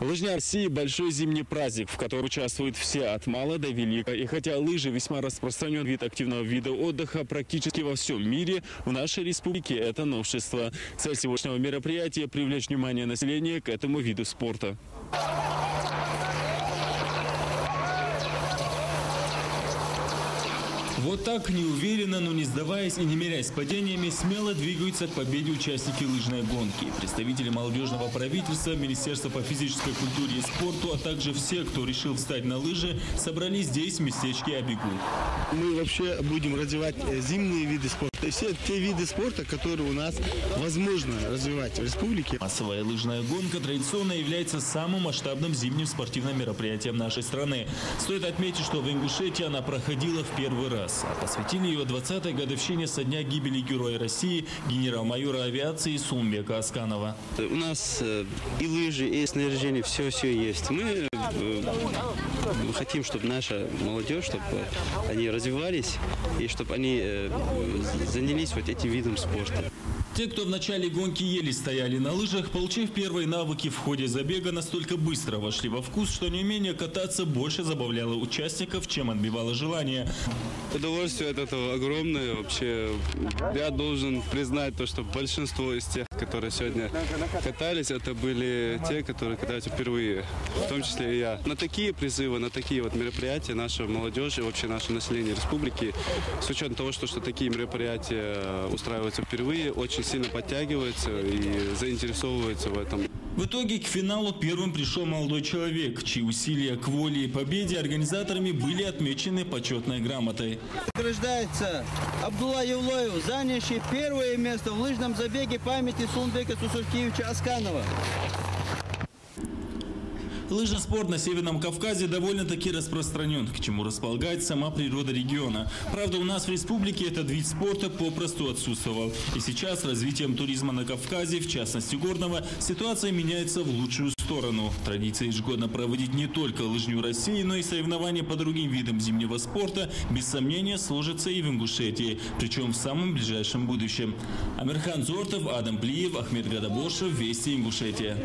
Лыжня России – большой зимний праздник, в котором участвуют все от мала до велика. И хотя лыжи весьма распространен вид активного вида отдыха практически во всем мире, в нашей республике это новшество. Цель сегодняшнего мероприятия – привлечь внимание населения к этому виду спорта. Вот так неуверенно, но не сдаваясь и не мирясь с падениями, смело двигаются к победе участники лыжной гонки. Представители молодежного правительства, Министерства по физической культуре и спорту, а также все, кто решил встать на лыжи, собрались здесь, в местечке Абигул. Мы вообще будем развивать зимние виды спорта. Все те виды спорта, которые у нас возможно развивать в республике. Массовая лыжная гонка традиционно является самым масштабным зимним спортивным мероприятием нашей страны. Стоит отметить, что в Ингушетии она проходила в первый раз. А посвятили ее 20-й годовщине со дня гибели Героя России генерал-майора авиации Сулмбека Асканова. У нас и лыжи, и снаряжение, все есть. Мы хотим, чтобы наша молодежь, чтобы они развивались и чтобы они занялись вот этим видом спорта. Те, кто в начале гонки еле стояли на лыжах, получив первые навыки в ходе забега, настолько быстро вошли во вкус, что неумение кататься больше забавляло участников, чем отбивало желание. Удовольствие от этого огромное. Вообще, я должен признать то, что большинство из тех, которые сегодня катались, это были те, которые катаются впервые, в том числе и я. На такие призывы, на такие вот мероприятия наша молодежь и вообще наше население республики, с учетом того, что такие мероприятия устраиваются впервые, очень сильно подтягиваются и заинтересовываются в этом. В итоге к финалу первым пришел молодой человек, чьи усилия к воле и победе организаторами были отмечены почетной грамотой. Награждается Абдулла Евлоев, занявший первое место в лыжном забеге памяти Сулмбека Сусуркиевича Асканова. Лыжный спорт на Северном Кавказе довольно-таки распространен, к чему располагает сама природа региона. Правда, у нас в республике этот вид спорта попросту отсутствовал. И сейчас с развитием туризма на Кавказе, в частности горного, ситуация меняется в лучшую сторону. Традиция ежегодно проводить не только лыжню России, но и соревнования по другим видам зимнего спорта, без сомнения, сложится и в Ингушетии, причем в самом ближайшем будущем. Амирхан Зортов, Адам Плиев, Ахмед Гадабошев, Вести, Ингушетия.